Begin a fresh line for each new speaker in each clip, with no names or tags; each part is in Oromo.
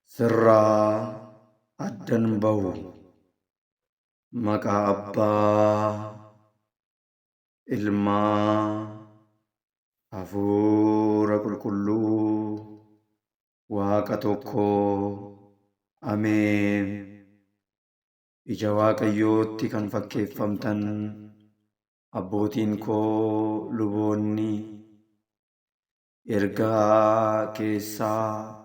Sirraa addan bahu maqaa Abbaa, Ilmaa, Hafuura Qulqulluu, Waaqa tokkoo, Ameen. Ija Waaqayyootti kan fakkeeffamtan abbootiin koo luboonni ergaa keessaa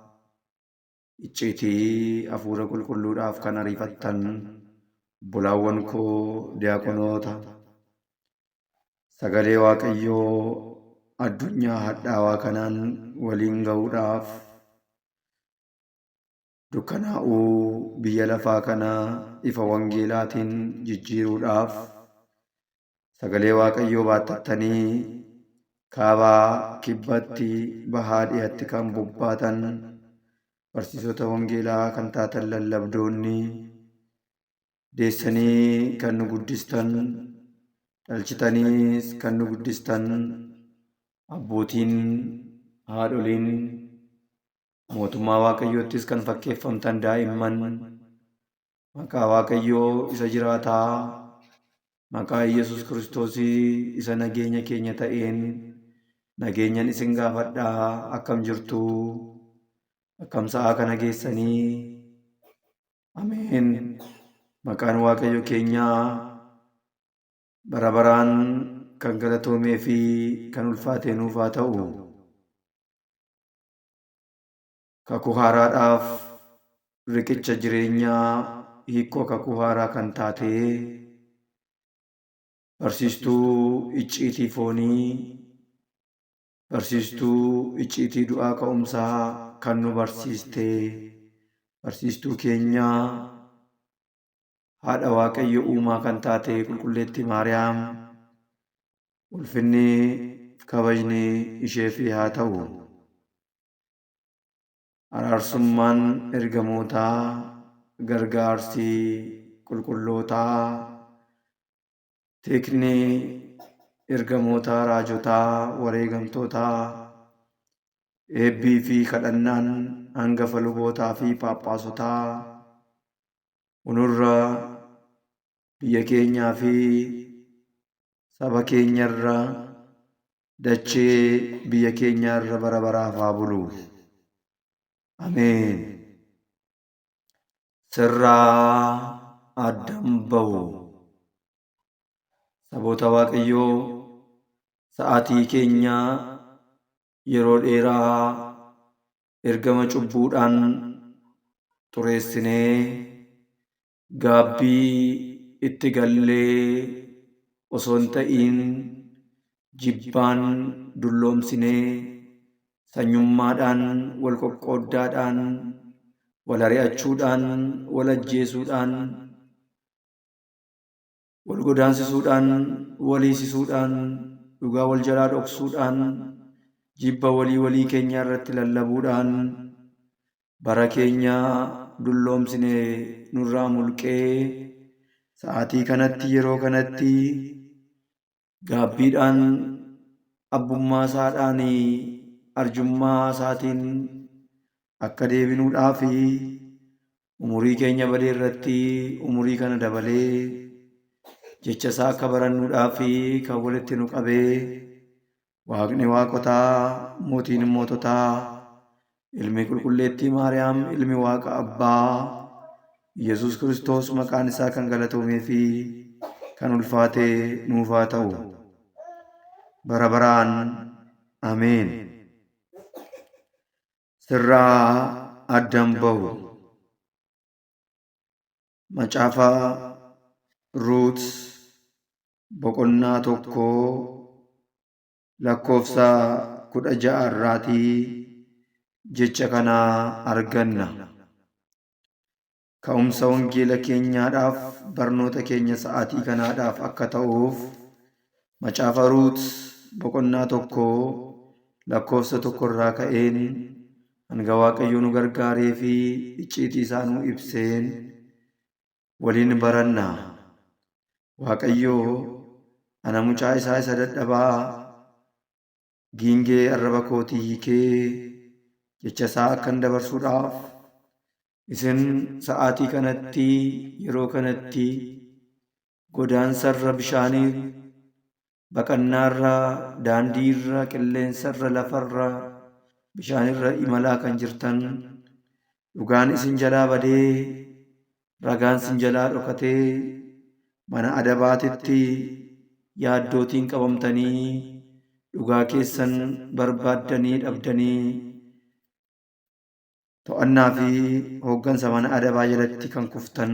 icciitii Hafuura Qulqulluudhaaf kan ariifattan obbolaawwan koo diyaaqonoota, sagalee Waaqayyoo addunyaa hadhaawaa kanaan waliin ga'uudhaaf dukkanaa'uu biyya lafaa kanaa ifa wangeelaatiin jijjiiruudhaaf sagalee Waaqayyoo baatattanii kaabaa kibbatti bahaa dhiyaatti kan bobbaatan barsiisota wangeelaa kan taatan lallabdoonni deessanii kan nu guddistan, dhalchitaniis kan nu guddistan abbootiin, haadholiin, mootummaa Waaqayyoottis kan fakkeeffamtan daa'imman, maqaa Waaqayyoo isa jiraataa, maqaa Yesus Kiristoosii isa nageenya keenya ta'een nageenyan isin gaafadhaa. Akkam jirtu? Akkam sa'aa kana geessanii? Ameen. Maqaan Waaqayyo keenyaa bara baraan kan galatoomee fi kan ulfaate nuuf haa ta'u. Kakuu haaraadhaaf riqicha jireenyaa hiikoo kakuu haaraa kan taate barsiistuu icciitii foonii, barsiistuu icciitii du'aa ka'umsaa kan nu barsiiste barsiistuu keenya haadha Waaqayyo uumaa kan taate qulqulleettii Maariyaam, ulfinni kabajni isheef haa ta'u. Araarsummaan ergamootaa, gargaarsi qulqullootaa, teekni ergamootaa, raajotaa, wareegamtootaa, eebbii fi kadhannaan hangafa lubootaa fi phaaphasotaa unurra biyya keenyaa fi saba keenyarra dachee biyya keenyaarra bara baraaf haa bulu. Ameen. Sirraa addan bahu. Saboota Waaqayyoo sa'aatii keenya yeroo dheeraa ergama cubbuudhaan xureessinee gaabbii itti gallee osoo hin ta'iin jibbaan dulloomsinee sanyummaadhaan wal qoqqooddaadhaan wal ari'achuudhaan wal ajjeesuudhaan wal godaansisuudhaan wal hiisisuudhaan dhugaa wal jalaa dhoksuudhaan jibba walii keenya irratti lallabuudhaan bara keenya dulloomsinee nurraa mulqee sa'aatii kanatti yeroo kanatti gaabbiidhaan abbummaa isaadhaan arjummaa isaatiin akka deebinuudhaa fi umurii keenya badee irratti umurii kana dabalee jecha isaa akka barannuudhaa fi kan walitti nu qabee Waaqni waaqotaa, mootiin moototaa, ilmi qulqulleettii Maariyaam, ilmi Waaqa Abbaa, Yesus Kiristoos maqaan isaa kan galatoomee fi kan ulfaate nuuf haa ta'u. Bara baraan Ameen. Sirraa addan bahu. Macaafa Ruut boqonnaa 1 lakkoofsa 16 irraatii jecha kana arganna. Ka'umsa wangeela keenyaadhaaf barnoota keenya sa'aatii kanaadhaaf akka ta'uuf macaafa Ruut boqonnaa 1 lakkoofsa 1 irraa ka'een hanga Waaqayyo nu gargaaree fi icciitii isaa nu ibseen waliin baranna. Waaqayyo ana mucaa isaa isa dadhabaa giingee arraba kootii hiikee jecha isaa akkan dabarsuudhaaf isin sa'aatii kanatti yeroo kanatti godaansarra bishaanii baqannaarra daandiirra qilleensarra lafarra bishaanirra imalaa kan jirtan dhugaan isin jalaa badee ragaan isin jalaa dhokatee mana adabaatitti yaaddootiin qabamtanii dhugaa keessan barbaaddanii dhabdanii to'annaa fi hooggansa mana adabaa jalatti kan kuftan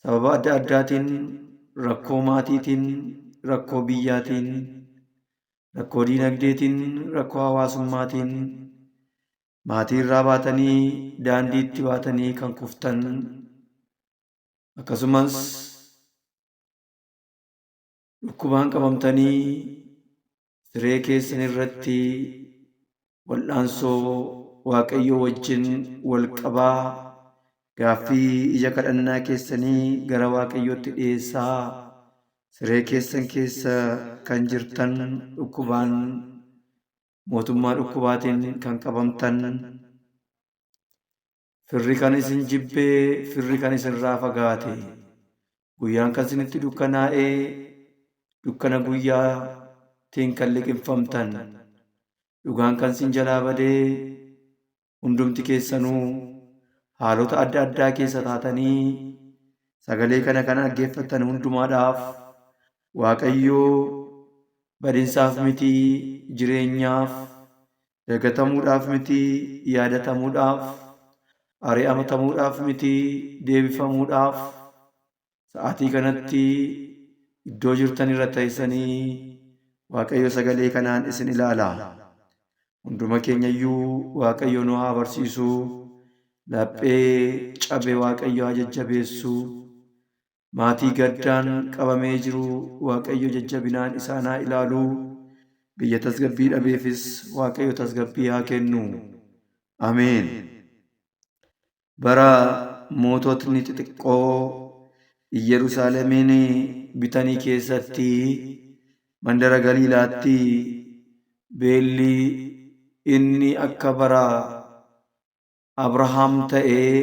sababa adda addaatiin rakkoo maatiitiin, rakkoo biyyaatiin, rakkoo diinagdeetiin, rakkoo hawaasummaatiin maatii irraa baatanii daandiitti baatanii kan kuftan akkasumas dhukkubaan qabamtanii siree keessan irratti wal'aansoo Waaqayyoo wajjin wal qabaa gaaffii ija kadhannaa keessanii gara Waaqayyootti dhiyeessaa siree keessan keessa kan jirtan dhukkubaan mootummaa dhukkubaatiin kan qabamtan firri kan isin jibbee firri kan isinirraa fagaate guyyaan kan isinitti dukkanaa'ee dukkana guyyaatiin kan liqimfamtan dhugaan kan isin jalaa badee hundumti keessanuu haalota adda addaa keessa taatanii sagalee kana kan dhaggeeffattan hundumaadhaaf Waaqayyoo badinsaaf miti jireenyaaf dagatamuudhaaf miti yaadatamuudhaaf ari'atamuudhaaf miti deebifamuudhaaf sa'aatii kanatti iddoo jirtan irra teessanii Waaqayyo sagalee kanaan isin ilaala. Hunduma keenyayyuu Waaqayyo nu haa barsiisu. Laphee cabe Waaqayyo haa jajjabeessu. Maatii gaddaan qabamee jiru Waaqayyo jajjabinaan isaan haa ilaalu. Biyya tasgabbii dhabeefis Waaqayyo tasgabbii haa kennu. Ameen. Bara moototni xixiqqoo Yerusaalemiin bitanii keessatti mandara Galiilaatti beelli inni akka bara Abrahaam ta'ee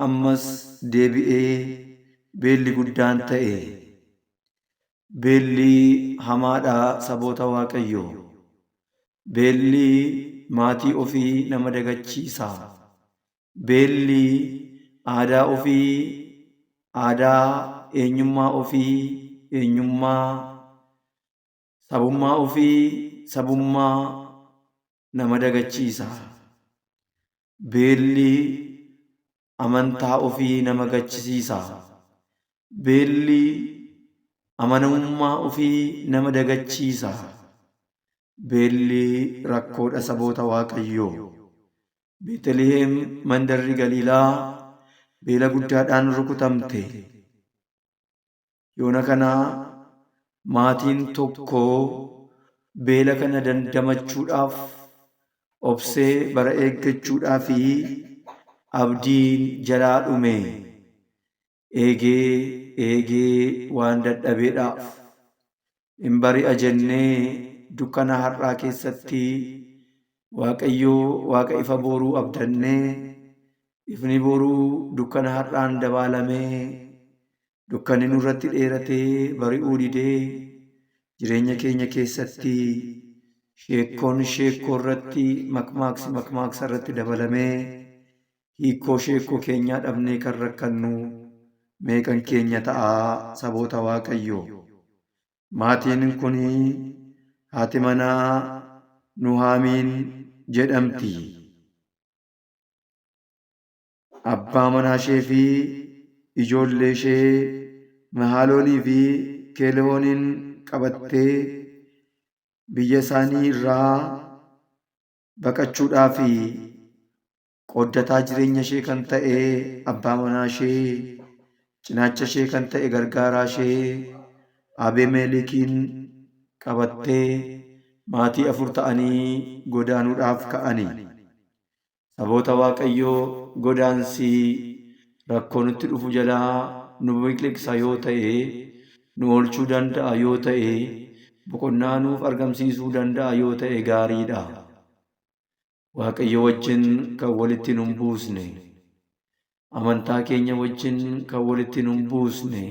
ammas deebi'ee beelli guddaan ta'e. Beelli hamaadha saboota Waaqayyoo. Beelli maatii ofii nama dagachiisa. Beelli aadaa ofii, aadaa eenyummaa ofii, eenyummaa sabummaa ofii, sabummaa nama dagachiisa. Beelli amantaa ofii nama gachisiisa. Beelli amanamummaa ofii nama dagachiisa. Beelli rakkoodha saboota Waaqayyoo. Beetliheem mandarri Galiilaa beela guddaadhaan rukutamte. Yoona kana maatiin tokko beela kana dandamachuudhaaf obsee bara eeggachuudhaa fi abdiin jalaa dhume. Eegee waan dadhabeedhaaf hin bari'a jennee dukkana har'aa keessatti Waaqayyoo Waaqa ifa boruu abdannee ifni boruu dukkana har'aan dabaalamee dukkanni nurratti dheeratee bari'uu didee jireenya keenya keessatti sheekkoon sheekkoo irratti makmaaksa irratti dabalamee hiikoo sheekkoo keenyaa dhabnee kan rakkannu meeqan keenya ta'a saboota Waaqayyoo. Maatiin kun haati manaa Nuhaamiin jedhamti. Abbaa manaa ishee fi ijoollee ishee Mahaloonii fi Keelehooniin qabattee biyya isaanii irraa baqachuudhaaf qooddataa jireenya ishee kan ta'e abbaa manaa ishee cinaacha ishee kan ta'e gargaaraa ishee Abeemelekiin qabattee maatii 4 ta'anii godaanuudhaaf ka'ani. Saboota Waaqayyoo godaansi rakkoo nutti dhufu jalaa nu miliqsa yoo ta'e, nu oolchuu danda'a yoo ta'e, boqonnaa nuuf argamsiisuu danda'a yoo ta'e gaariidha. Waaqayyo wajjin kan walitti nun buusne, amantaa keenya wajjin kan walitti nun buusne,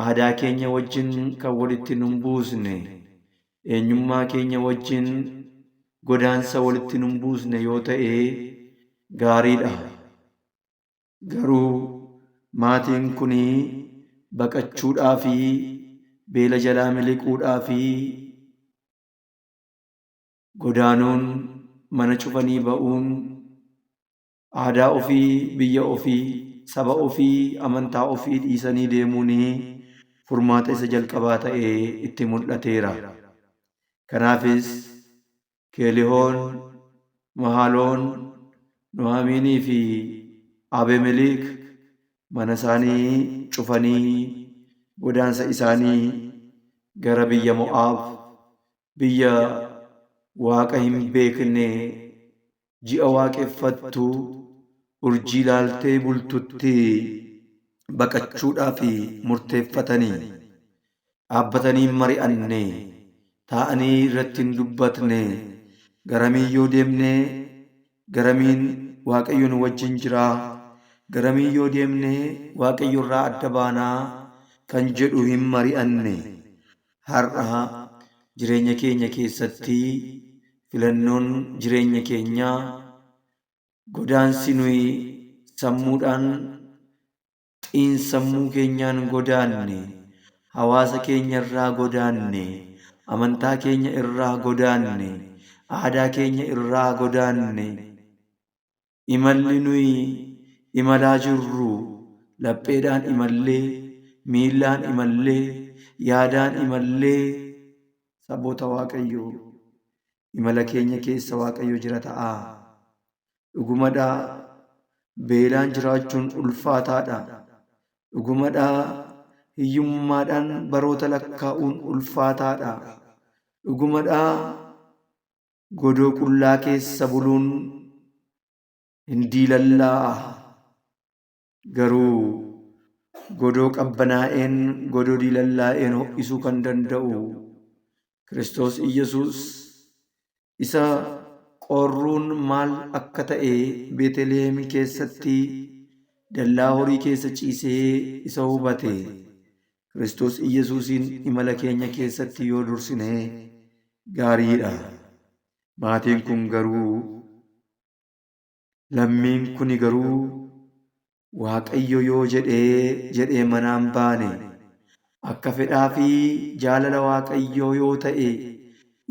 aadaa keenya wajjin kan walitti nun buusne, eenyummaa keenya wajjin godaansa walitti nun buusne yoo ta'e gaariidha. Garuu maatiin kunii baqachuudhaa fi beela jalaa miliquudhaa fi godaanuun, mana cufanii ba'uun, aadaa ofii, biyya ofii, saba ofii, amantaa ofii dhiisanii deemuunii furmaata isa jalqabaa ta'ee itti mul'ateera. Kanaafis Keelihoon, Mahaloon, Nuhaamiinii fi Abemelek mana isaanii cufanii godaansa isaanii gara biyya Mo'aab, biyya Waaqa hin beekne, ji'a waaqeffattu, urjii ilaaltee bultutti baqachuudhaaf murteeffatanii dhaabbatanii mari'anne, taa'anii irratti hin dubbatne, garamiin yoo deemne garamiin Waaqayyo nu wajjin jira, garamiin yoo deemne Waaqayyo irraa adda baanaa kan jedhu hin mari'anne. Har'a jireenya keenya keessatti filannoon jireenya keenyaa godaansi nuyi sammuudhaan xiinsammuu keenyaan godaanne, hawaasa keenya irraa godaanne, amantaa keenya irraa godaanne, aadaa keenya irraa godaanne, imalli nuyi imalaa jirru lapheedhaan imallee, miillaan imallee, yaadaan imallee saboota Waaqayyoo imala keenya keessa Waaqayyo jira ta'a. Dhugumadha, beelaan jiraachuun ulfaataadha. Dhugumadha, hiyyummaadhaan baroota lakkaa'uun ulfaataadha. Dhugumadha, godoo qullaa keessa buluun hin diilallaa'a. Garuu godoo qabbanaa'een, godoo diilallaa'een ho'isuu kan danda'u Kiristoos Iyyasuus isa qorruun maal akka ta'e Beetlehem keessatti dallaa horii keessa ciisee isa hubate. Kiristoos Iyyasuusin imala keenya keessatti yoo dursine gaariidha. Maatiin kun garuu, lammiin kuni garuu Waaqayyo yoo jedhee manaan baane, akka fedhaa fi jaalala Waaqayyoo yoo ta'e,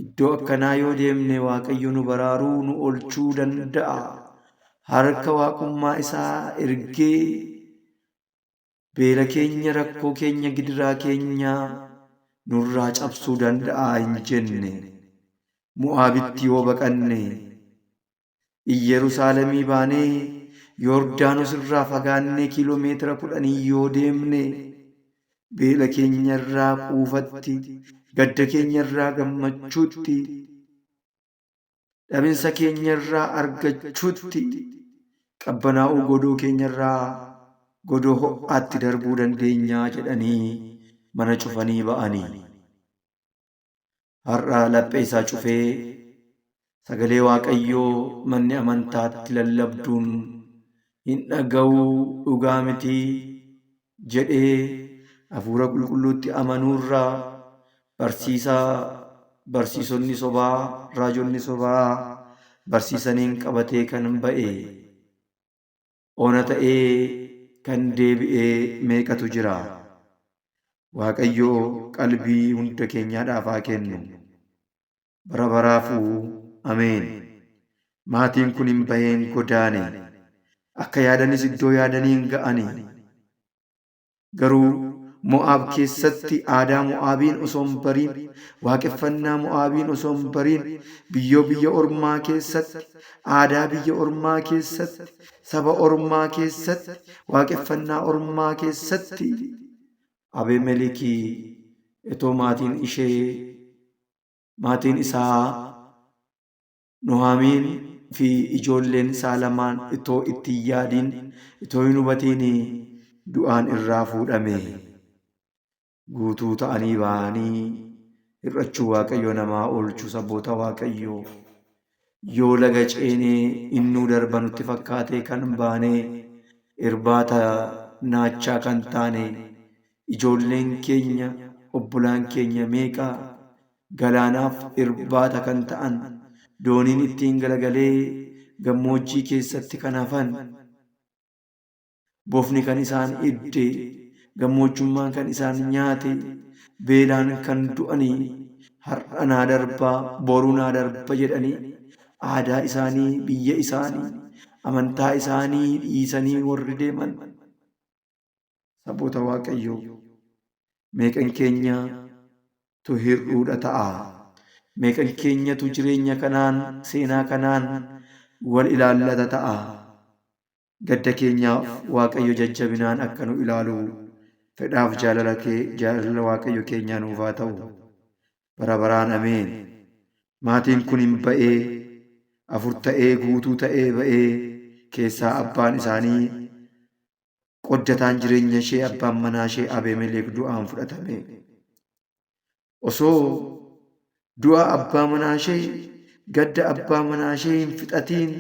iddoo akkanaa yoo deemne Waaqayyo nu baraaruu, nu oolchuu danda'a. Harka waaqummaa isaa ergee beela keenya, rakkoo keenya, gidiraa keenya nurraa cabsuu danda'a hin jenne. Mo'aabitti yoo baqanne, Iyyeruusaalemii baanee Yordaanos irraa fagaannee kiiloomeetira 10 yoo deemne, beela keenya irraa quufatti, gadda keenya irraa gammachuutti, dhabinsa keenya irraa argachuutti, qabbanaa'uu godoo keenya irraa godoo ho'aatti darbuu dandeenyaa jedhanii mana cufanii ba'anii. Har'a laphee isaa cufee sagalee Waaqayyoo manni amantaatti lallabduun hin dhaga'uu, dhugaa mitii jedhee Hafuura Qulqulluutti amanuurraa barsiisonni sobaa, raajonni sobaa barsiisaniin qabatee kan ba'e, ona ta'ee kan deebi'ee meeqatu jira. Waaqayyoo qalbii hunda keenyaadhaaf haa kennu. Bara baraafuu ameen. Maatiin kun hin baheen godaane, akka yaadanis iddoo yaadaniin ga'ani. Garuu Mo'aab keessatti aadaa Mo'aabiin osoo hin bariin, waaqeffannaa Mo'aabiin osoo hin bariin, biyya ormaa keessatti, aadaa biyya ormaa keessatti, saba ormaa keessatti, waaqeffannaa ormaa keessatti Abemelekii itoo maatiin isaa Nuhaamiin fi ijoolleen isaa lamaan itoo itti hin yaadiin, itoo hin hubatiin du'aan irraa fuudhame. Guutuu ta'anii ba'anii hir'achuu Waaqayyo namaa oolchu saboota Waaqayyoo. yoo laga ceenee innuu darba nutti fakkaatee kan baanee irbaata naachaa kan taane ijoolleen keenya obbolaan keenya meeqaa galaanaaf irbaata kan ta'an dooniin ittiin galagalee gammoojjii keessatti kan hafan bofni kan isaan idde gammoojjummaan kan isaan nyaate beelaan kan du'anii har'a naa darbaa boruu naa darba jedhanii aadaa isaanii biyya isaanii amantaa isaanii dhiisanii warri deeman saboota Waaqayyoo meeqan keenyatu hir'uudha ta'a meeqan keenyatu jireenya kanaan seenaa kanaan wal ilaallata ta'a gadda keenyaaf Waaqayyo jajjabinaan akka nu ilaalu fedhaaf jaalala Waaqayyo keenyaa nuuf haa ta'u bara baraan ameen. Maatiin kun hin ba'ee afur ta'ee guutuu ta'ee ba'ee keessaa abbaan isaanii qoddataan jireenya ishee abbaan manaa ishee Abeemelek du'aan fudhatame. Osoo du'a abbaa manaa ishee gadda abbaa manaa ishee hin fixatiin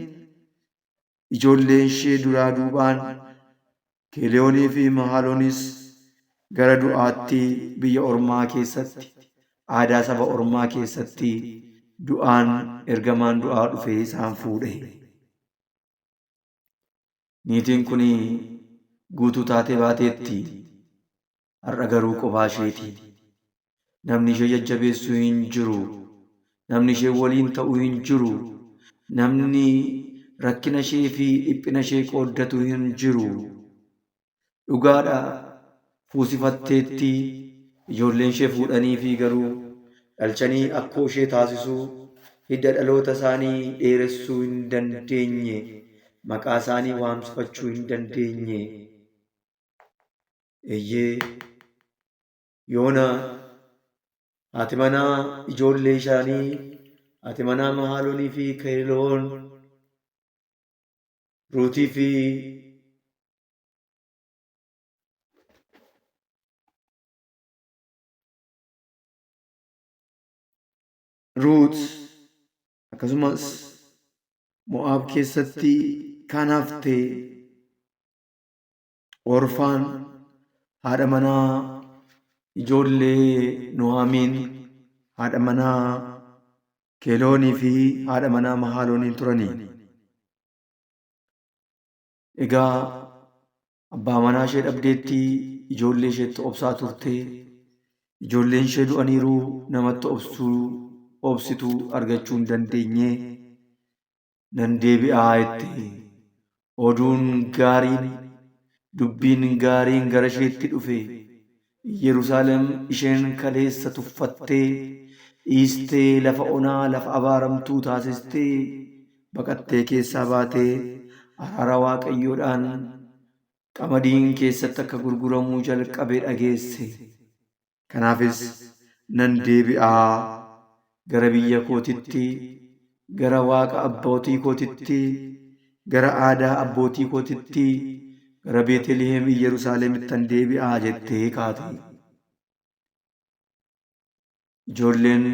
ijoolleen ishee duraa duubaan Keleyoonii fi Mahaloonis gara du'aatti biyya ormaa keessatti aadaa saba ormaa keessatti du'aan ergamaan du'aa dhufee isaan fuudhe. Niitiin kun guutuu taatee baateetti har'a garuu kophaa isheeti. Namni ishee jajjabeessu hin jiru. Namni ishee waliin ta'u hin jiru. Namni rakkina ishee fi dhiphina ishee qooddatu hin jiru. Dhugaadha fuusifatteetti ijoolleen ishee fuudhanii fi garuu dhalchanii akkoo ishee taasisuu hidda dhaloota isaanii dheeressuu hin dandeenye maqaa isaanii waamsifachuu hin dandeenye. Eeyyee yoona haati manaa ijoollee isaanii haati manaa Mahaaloonii fi Keleyoon Ruutii fi Ruut akkasumas Mo'aab keessatti kan hafte Orfaan haadha manaa ijoollee Nuhaamiin haadha manaa Keleyoonii fi haadha manaa Mahaaloonii turanii. Egaa abbaa manaa ishee dhabdeetti ijoollee isheetti obsaa turte. Ijoolleen ishee du'aniiru namatti obsituu argachuu hin dandeenye. Nan deebi'aa itti oduun gaariin dubbiin gaariin gara isheetti dhufe. Yerusaalem isheen kaleessa tuffattee dhiistee lafa onaa lafa abaaramtuu taasistee baqattee keessaa baatee araara Waaqayyoodhaan qamadiin keessatti akka gurguramuu jalqabee dhageesse. Kanaafis nan deebi'aa gara biyya kootitti gara waaqa abbootii kootitti gara aadaa abbootii kootitti gara Beetlihem Yerusaalemitti deebi'aa jettee kaate. Ijoolleen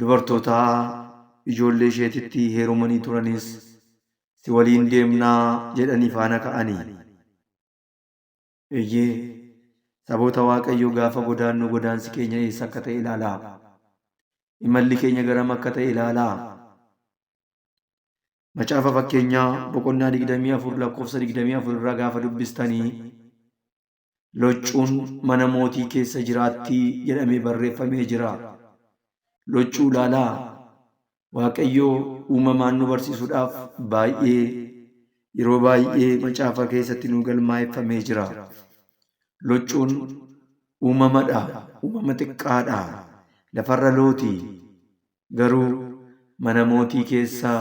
dubartootaa ijoollee isheetitti heerumanii turanis si waliin deemnaa jedhanii faana ka'anii. Eeyyee saboota Waaqayyoo gaafa godaannu godaansi keenya eessa akka ta'e ilaalaa. Imalli keenya garam akka ta'e ilaalaa. Macaafa fakkeenyaa boqonnaa 24 lakkoofsa 24 irraa gaafa dubbistanii loccuun mana mootii keessa jiraatti jedhamee barreeffamee jira. Loccuu ilaalaa. Waaqayyoo uumamaan nu barsiisuudhaaf yeroo baay'ee macaafa keessatti nu galmaa'effamee jira. Loccuun uumamadha. Uumama xiqqaadha. Lafarra looti. Garuu mana mootii keessa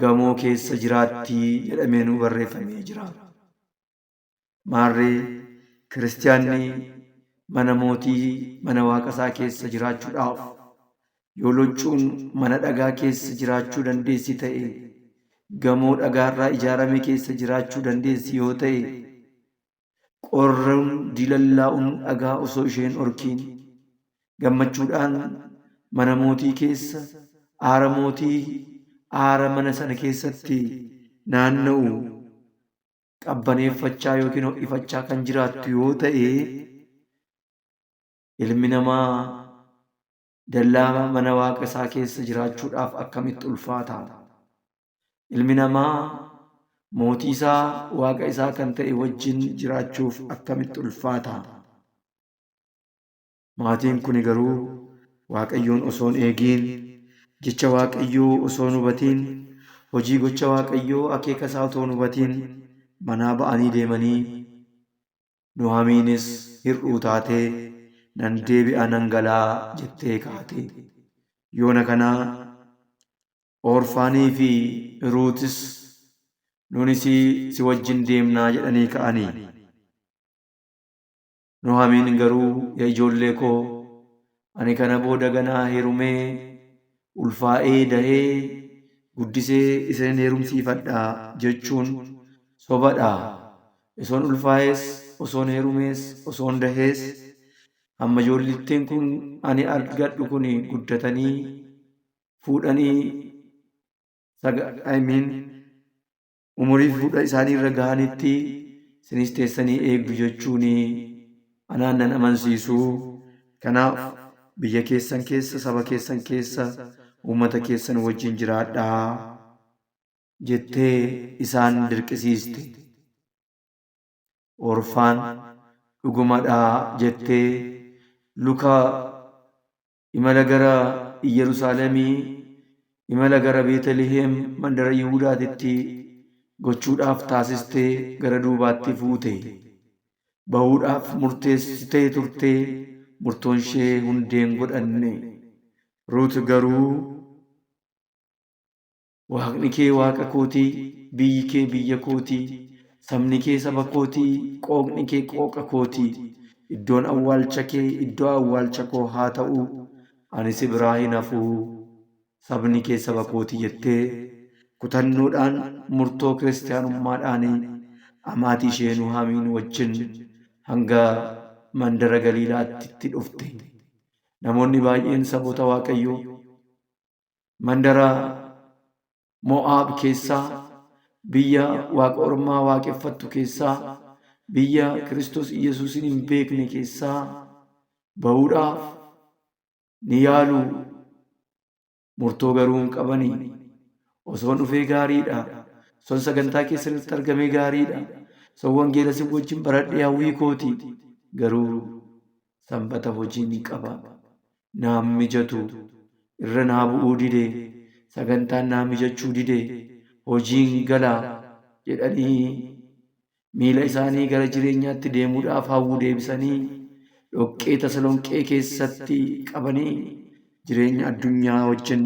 gamoo keessa jiraatti jedhamee nu barreeffamee jira. Maarree kiristaanni mana mootii mana waaqasaa keessa jiraachuudhaaf yoo loccuun mana dhagaa keessa jiraachuu dandeessi ta'e gamoo dhagaarraa ijaarame keessa jiraachuu dandeessi yoo ta'e qorruun dilallaa'uun dhagaa osoo isheen orkiin gammachuudhaan mana mootii keessa aara mootii aara mana sana keessatti naanna'u qabbaneeffachaa yookiin ho'ifachaa kan jiraattu yoo ta'e, ilmi namaa dallaa mana waaqa isaa keessa jiraachuudhaaf akkamitti ulfaata? Ilmi namaa mootii isaa waaqa isaa kan ta'e wajjin jiraachuuf akkamitti ulfaata? Maatiin kun garuu Waaqayyoon osoon eegiin, jecha Waaqayyoo osoon hubatiin, hojii gocha Waaqayyoo akeeka isaa otoo hubatiin manaa ba'anii deemanii, Nuhaamiinis hir'uu taatee nan deebi'a nan galaa jettee kaate. Yoona kanaa Orfaanii fi Ruutis nunis si wajjin deemnaa jedhanii ka'anii. Nuhaamiin garuu yaa ijoollee koo, ani kana booda ganaa heerumee ulfaa'ee dahee guddisee isin heerumsiifadhaa jechuun sobadha. Osoon ulfaa'ees, osoon heerumees, osoon dahees hamma ijoollittiin kun ani argadhu kun guddatanii fuudhanii umurii fuudha isaanii irra gahanitti isinis teessanii eegdu jechuun anaan nan amansiisuu. Kanaaf biyya keessan keessa, saba keessan keessa, uummata keessan wajjin jiraadhaa jettee isaan dirqisiiste. Orfaan dhugumadhaa jettee luka imala gara Yerusaalemii, imala gara Beetaliheem mandara Yihuudaatitti gochuudhaaf taasistee gara duubaatti fuute. Bahuudhaaf murteessitee turtee murtoon ishee hundeen godhanne. Ruut garuu Waaqni kee waaqa kootii, biyyi kee biyya kootii, sabni kee saba kootii, qooqni kee qooqa kootii, iddoon awwaalcha kee iddoo awwaalcha koo haa ta'u, ani si biraa hin hafuu, sabni kee saba kootii jettee kutannoodhaan murtoo kiristaanummaadhaan amaatii ishee Nuhaamiin wajjin hanga mandara Galiilaatti dhufte. Namoonni baay'een saboota Waaqayyoo mandara Mo'aab keessaa, biyya waaqa ormaa waaqeffattu keessaa, biyya Kiristoos Yesuusin hin beekne keessaa bahuudhaaf ni yaalu. Murtoo garuu hin qabanii. Osoon dhufee gaariidha. Osoon sagantaa keessatti argamee gaariidha. Osoon wangeela si wajjin baradhee hawwii kooti. Garuu sanbata hojii ni qaba. Naaf mijatu irra naa bu'uu dide, sagantaan naa mijachuu dide, hojiin gala jedhanii miila isaanii gara jireenyaatti deemuudhaaf hawwuu deebisanii dhoqqee Tasalonqee keessatti qabanii jireenya addunyaa wajjin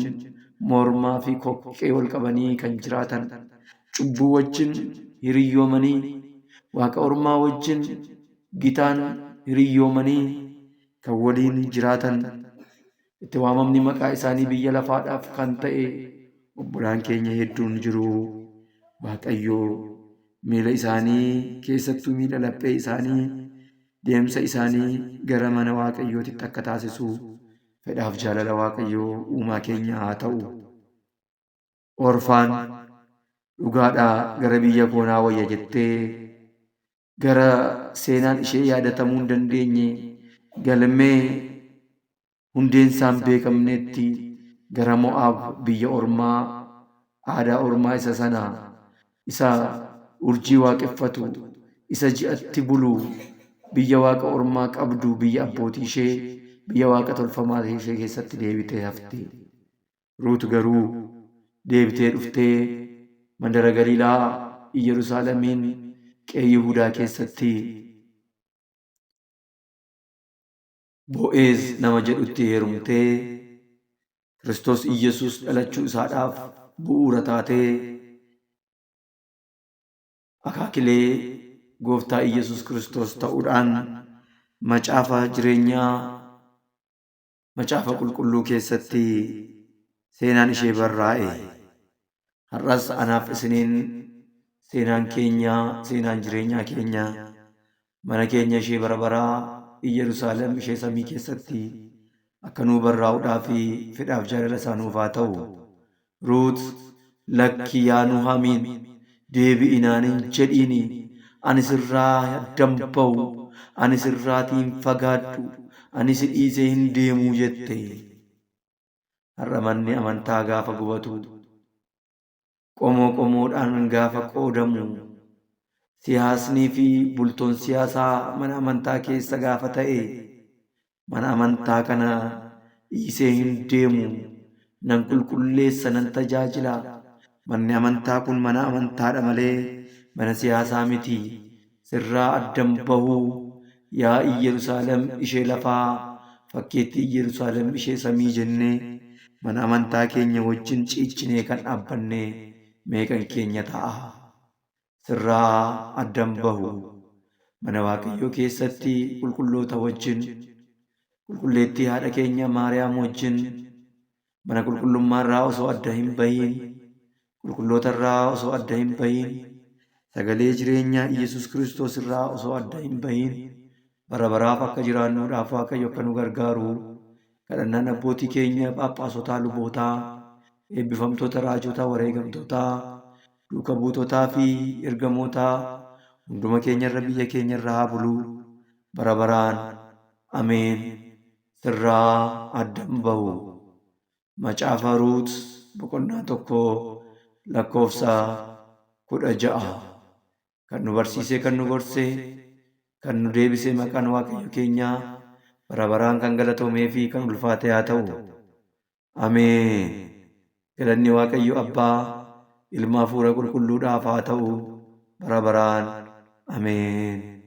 mormaa fi kokkee wal qabanii kan jiraatan, cubbuu wajjin hiriyyoomanii, waaqa ormaa wajjin gitaan hiriyyoomanii kan waliin jiraatan, itti waamamni maqaa isaanii biyya lafaadhaaf kan ta'e obbolaan keenya hedduun jiru. Waaqayyoo miila isaanii keessattuu miila laphee isaanii deemsa isaanii gara mana Waaqayyootitti akka taasisu fedhaaf jaalala Waaqayyoo uumaa keenya haa ta'u. Orfaan dhugaadhaa gara biyya koonaa wayya jettee gara seenaan ishee yaadatamuu hin dandeenye galmee hundeen isaan beekamnetti gara Mo'aab biyya ormaa, aadaa ormaa isa sana, isa urjii waaqeffatu, isa ji'atti bulu, biyya waaqa ormaa qabdu, biyya abbootii ishee, biyya waaqa tolfamaa ishee keessatti deebitee hafte. Ruut garuu deebitee dhuftee mandara Galiilaa Yerusaalemiin qe'ee Yihuudaa keessatti Bo'eez nama jedhutti heerumtee Kiristoos Iyyasuus dhalachuu isaadhaaf bu'uura taatee akaakilee Gooftaa Iyyasuus Kiristoos ta'uudhaan macaafa jireenyaa, macaafa qulqulluu keessatti seenaan ishee barraa'e. Har'as anaaf isiniin seenaan keenya, seenaan jireenyaa keenya, mana keenya ishee bara baraa Yerusaalem ishee samii keessatti akka nuu barraa'uudhaa fi fedhaaf jaalala isaa nuuf haa ta'u. Ruut lakki yaa Nuhamiin deebi'inaan hin jedhiini, ani sirraa addan ba'u, ani sirraatiin fagaadhu, ani si dhiisee hin deemuu jette. Har'a manni amantaa gaafa gubatu, qomoo qomoodhaan gaafa qoodamu, siyaasnii fi bultoon siyaasaa mana amantaa keessa gaafa ta'e, mana amantaa kana dhiisee hin deemu, nan qulqulleessa, nan tajaajila. Manni amantaa kun mana amantaadha malee mana siyaasaa miti. Sirraa addan bahuu yaa Yerusaalem ishee lafaa, fakkeettii Yerusaalem ishee samii jennee mana amantaa keenya wajjin ciiccinee kan dhaabbanne meeqan keenya ta'a. Sirraa addan bahu mana Waaqayyoo keessatti qulqulloota wajjin, qulqulleettii haadha keenya Maariyaam wajjin mana qulqullummaarraa osoo adda hin bahin, qulqullootarraa osoo adda hin bahin, sagalee jireenyaa Yesus Kiristoos irraa osoo adda hin bahin, bara baraaf akka jiraannuudhaaf Waaqayyo akka nu gargaaru kadhannaan abbootii keenya Phaaphaasota, lubootaa, eebbifamtoota, raajotaa, wareegamtootaa, duuka buutotaa fi ergamootaa hunduma keenyarra biyya keenyarra haa bulu bara baraan. Ameen. Sirraa addan bahu. Macaafa Ruut boqonnaa 1:16 kan nu barsiisee, kan nu gorsee, kan nu deebisee maqaan Waaqayyo keenyaa bara baraan kan galatoomee fi kan ulfaate haa ta'u. Ameen. Galanni Waaqayyo Abbaa, Ilma, Hafuura Qulqulluudhaaf haa ta'u bara baraan. Ameen.